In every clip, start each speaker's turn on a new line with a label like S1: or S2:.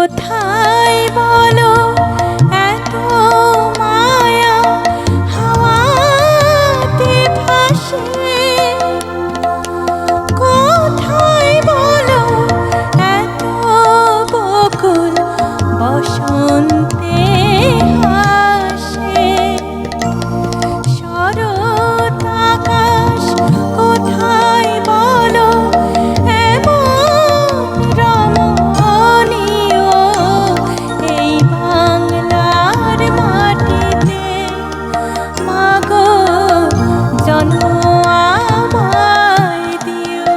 S1: কোথায় বলো এত মায়া হাওয়াতে ভাসে, কোথায় বলো এত বকুল বসন্তে হাসে। শরৎ আকাশ কোথায় বলো এমন রমণীয়, এই বাংলার মাটিতে মাগো জন্ম আমায় দিও।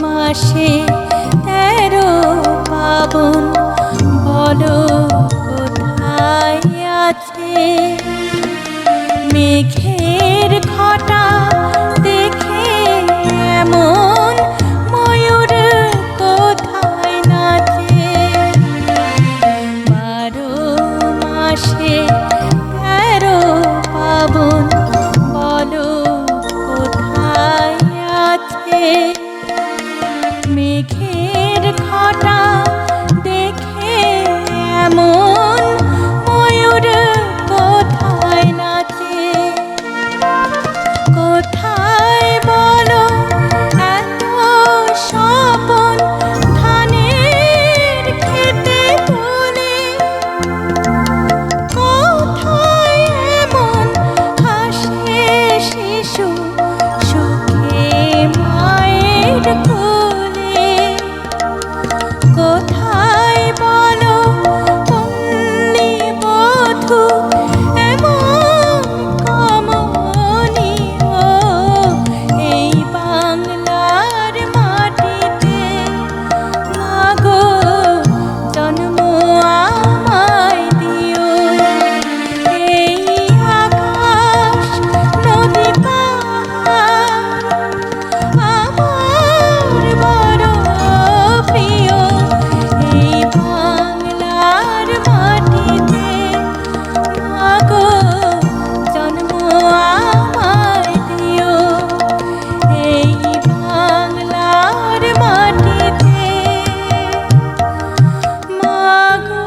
S1: মাসে 13 পাবন বলো কোথায় আছে, মেঘের ঘটা দেখে এমন ময়ূর কোথায় নাচে। 12 মাসে 13 পাবন বলো কোথায় আছে, মেঘের ঘটা দেখে এমন ময়ূর কোথায় নাচে। কোথায় বলো এত স্বপন ধানের খেতে তোলে, কোথায় এমন হাসে শিশু সুখে মায়ের কোলে। কোথায় বলো পল্লী বধূ এমন কমনীয়, এই বাংলার মাটিতে মাগো জন্ম আমায় দিও। এই আকাশ নদী পাহাড় আমার বড় প্রিয়, এই বাংলার মাটিতে মাগো জন্ম আমায় দিও। এই বাংলার মাটিতে মাগো